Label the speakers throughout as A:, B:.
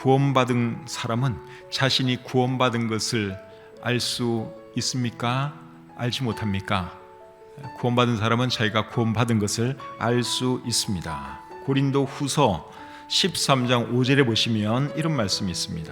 A: 구원받은 사람은 자신이 구원받은 것을 알 수 있습니까? 알지 못합니까? 구원받은 사람은 자기가 구원받은 것을 알 수 있습니다. 고린도 후서 13장 5절에 보시면 이런 말씀이 있습니다.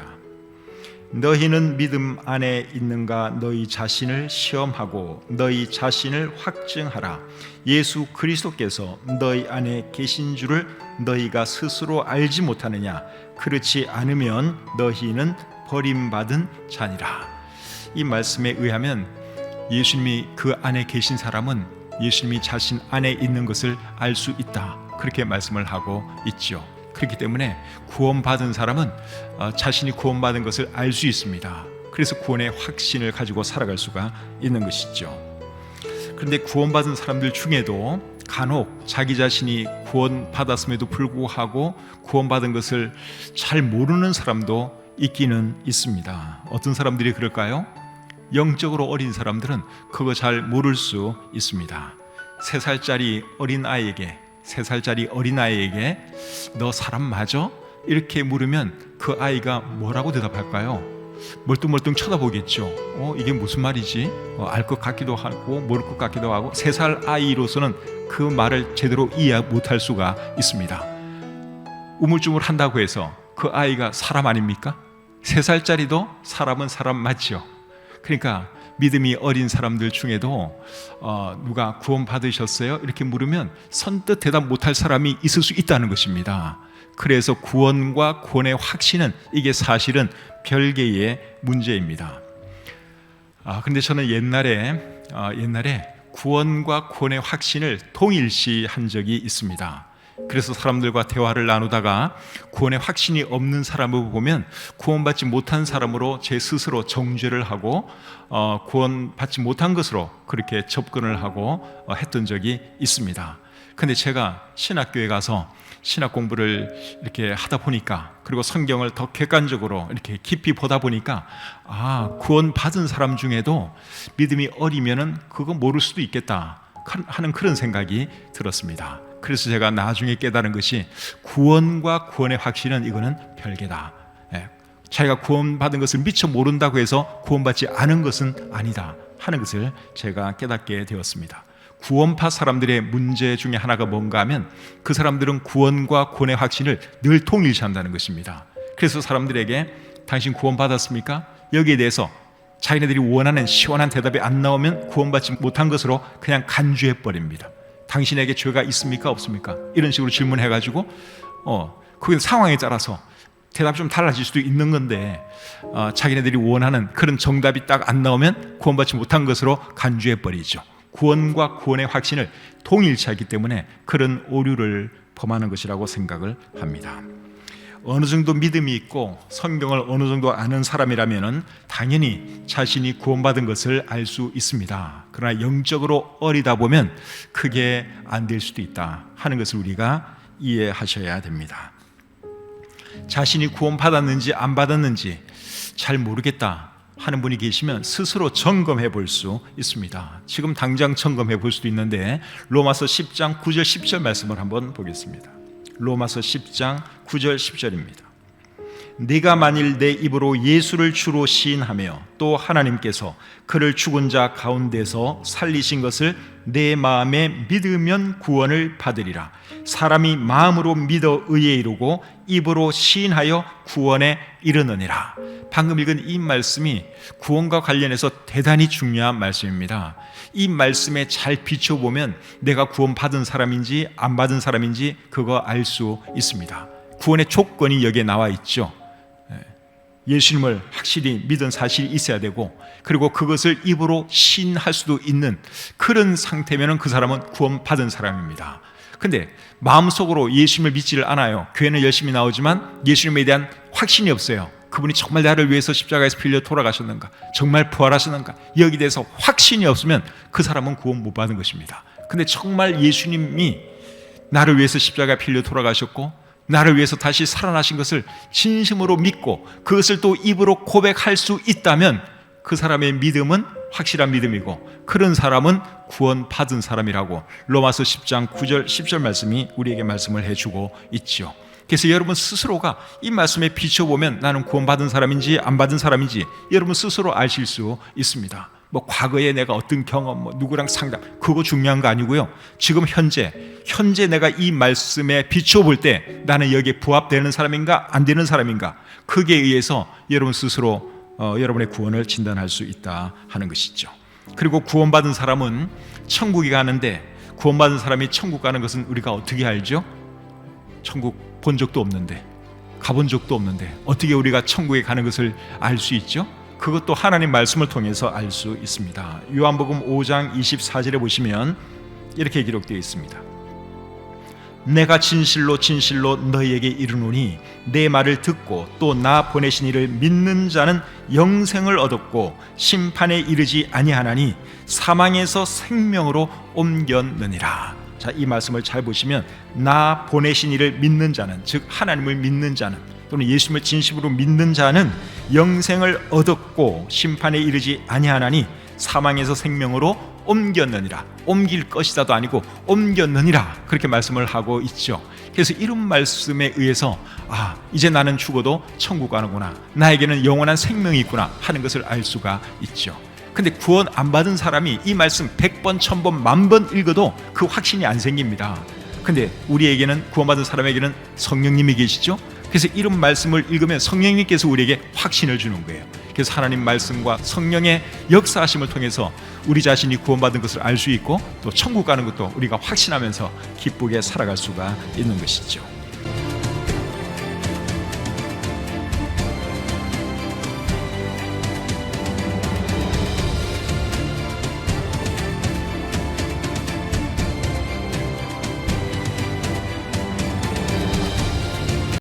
A: 너희는 믿음 안에 있는가? 너희 자신을 시험하고 너희 자신을 확증하라. 예수 그리스도께서 너희 안에 계신 줄을 너희가 스스로 알지 못하느냐? 그렇지 않으면 너희는 버림받은 자니라. 이 말씀에 의하면 예수님이 그 안에 계신 사람은 예수님이 자신 안에 있는 것을 알 수 있다, 그렇게 말씀을 하고 있죠. 그렇기 때문에 구원받은 사람은 자신이 구원받은 것을 알 수 있습니다. 그래서 구원의 확신을 가지고 살아갈 수가 있는 것이죠. 그런데 구원받은 사람들 중에도 간혹 자기 자신이 구원받았음에도 불구하고 구원받은 것을 잘 모르는 사람도 있기는 있습니다. 어떤 사람들이 그럴까요? 영적으로 어린 사람들은 그거 잘 모를 수 있습니다. 3살짜리 어린아이에게 너 사람 맞아? 이렇게 물으면 그 아이가 뭐라고 대답할까요? 멀뚱멀뚱 쳐다보겠죠. 이게 무슨 말이지? 알 것 같기도 하고 모를 것 같기도 하고 3살 아이로서는 그 말을 제대로 이해 못할 수가 있습니다. 우물쭈물한다고 해서 그 아이가 사람 아닙니까? 3살짜리도 사람은 사람 맞죠. 그러니까 믿음이 어린 사람들 중에도 누가 구원 받으셨어요? 이렇게 물으면 선뜻 대답 못할 사람이 있을 수 있다는 것입니다. 그래서 구원과 구원의 확신은 이게 사실은 별개의 문제입니다. 그런데 저는 옛날에 구원과 구원의 확신을 동일시한 적이 있습니다. 그래서 사람들과 대화를 나누다가 구원의 확신이 없는 사람을 보면 구원받지 못한 사람으로 제 스스로 정죄를 하고 구원받지 못한 것으로 그렇게 접근을 하고 했던 적이 있습니다. 근데 제가 신학교에 가서 신학 공부를 이렇게 하다 보니까, 그리고 성경을 더 객관적으로 이렇게 깊이 보다 보니까 구원받은 사람 중에도 믿음이 어리면은 그거 모를 수도 있겠다 하는 그런 생각이 들었습니다. 그래서 제가 나중에 깨달은 것이 구원과 구원의 확신은 이거는 별개다. 자기가 구원받은 것을 미처 모른다고 해서 구원받지 않은 것은 아니다 하는 것을 제가 깨닫게 되었습니다. 구원파 사람들의 문제 중에 하나가 뭔가 하면 그 사람들은 구원과 구원의 확신을 늘 통일시한다는 것입니다. 그래서 사람들에게 당신 구원받았습니까? 여기에 대해서 자기네들이 원하는 시원한 대답이 안 나오면 구원받지 못한 것으로 그냥 간주해 버립니다. 당신에게 죄가 있습니까? 없습니까? 이런 식으로 질문해가지고 그 상황에 따라서 대답이 좀 달라질 수도 있는 건데 자기네들이 원하는 그런 정답이 딱 안 나오면 구원받지 못한 것으로 간주해 버리죠. 구원과 구원의 확신을 통일시하기 때문에 그런 오류를 범하는 것이라고 생각을 합니다. 어느 정도 믿음이 있고 성경을 어느 정도 아는 사람이라면 당연히 자신이 구원받은 것을 알 수 있습니다. 그러나 영적으로 어리다 보면 그게 안 될 수도 있다 하는 것을 우리가 이해하셔야 됩니다. 자신이 구원받았는지 안 받았는지 잘 모르겠다 하는 분이 계시면 스스로 점검해 볼 수 있습니다. 지금 당장 점검해 볼 수도 있는데 로마서 10장 9절 10절 말씀을 한번 보겠습니다. 로마서 10장 9절 10절입니다. 네가 만일 내 입으로 예수를 주로 시인하며 또 하나님께서 그를 죽은 자 가운데서 살리신 것을 내 마음에 믿으면 구원을 받으리라. 사람이 마음으로 믿어 의에 이르고 입으로 시인하여 구원에 이르느니라. 방금 읽은 이 말씀이 구원과 관련해서 대단히 중요한 말씀입니다. 이 말씀에 잘 비춰보면 내가 구원받은 사람인지 안 받은 사람인지 그거 알 수 있습니다. 구원의 조건이 여기에 나와 있죠. 예수님을 확실히 믿은 사실이 있어야 되고, 그리고 그것을 입으로 시인할 수도 있는 그런 상태면 그 사람은 구원받은 사람입니다. 근데 마음속으로 예수님을 믿지를 않아요. 교회는 열심히 나오지만 예수님에 대한 확신이 없어요. 그분이 정말 나를 위해서 십자가에서 빌려 돌아가셨는가, 정말 부활하셨는가, 여기에 대해서 확신이 없으면 그 사람은 구원 못 받은 것입니다. 근데 정말 예수님이 나를 위해서 십자가에 빌려 돌아가셨고 나를 위해서 다시 살아나신 것을 진심으로 믿고 그것을 또 입으로 고백할 수 있다면 그 사람의 믿음은 확실한 믿음이고, 그런 사람은 구원받은 사람이라고 로마서 10장 9절 10절 말씀이 우리에게 말씀을 해주고 있죠. 그래서 여러분 스스로가 이 말씀에 비춰보면 나는 구원받은 사람인지 안 받은 사람인지 여러분 스스로 아실 수 있습니다. 뭐 과거에 내가 어떤 경험, 뭐 누구랑 상담, 그거 중요한 거 아니고요. 지금 현재 내가 이 말씀에 비춰볼 때 나는 여기에 부합되는 사람인가 안 되는 사람인가, 그게 의해서 여러분 스스로 여러분의 구원을 진단할 수 있다 하는 것이죠. 그리고 구원받은 사람은 천국에 가는데, 구원받은 사람이 천국 가는 것은 우리가 어떻게 알죠? 천국 본 적도 없는데, 가본 적도 없는데 어떻게 우리가 천국에 가는 것을 알 수 있죠? 그것도 하나님 말씀을 통해서 알 수 있습니다. 요한복음 5장 24절에 보시면 이렇게 기록되어 있습니다. 내가 진실로 진실로 너희에게 이르노니 내 말을 듣고 또 나 보내신 이를 믿는 자는 영생을 얻었고 심판에 이르지 아니하나니 사망에서 생명으로 옮겼느니라. 자, 이 말씀을 잘 보시면 나 보내신 이를 믿는 자는, 즉 하나님을 믿는 자는 또는 예수님을 진심으로 믿는 자는 영생을 얻었고 심판에 이르지 아니하나니 사망에서 생명으로 옮겼느니라. 옮길 것이다도 아니고 옮겼느니라, 그렇게 말씀을 하고 있죠. 그래서 이런 말씀에 의해서 이제 나는 죽어도 천국 가는구나, 나에게는 영원한 생명이 있구나 하는 것을 알 수가 있죠. 근데 구원 안 받은 사람이 이 말씀 100번, 1000번, 10,000번 읽어도 그 확신이 안 생깁니다. 근데 우리에게는, 구원받은 사람에게는 성령님이 계시죠. 그래서 이런 말씀을 읽으면 성령님께서 우리에게 확신을 주는 거예요. 그래서 하나님 말씀과 성령의 역사하심을 통해서 우리 자신이 구원받은 것을 알 수 있고 또 천국 가는 것도 우리가 확신하면서 기쁘게 살아갈 수가 있는 것이죠.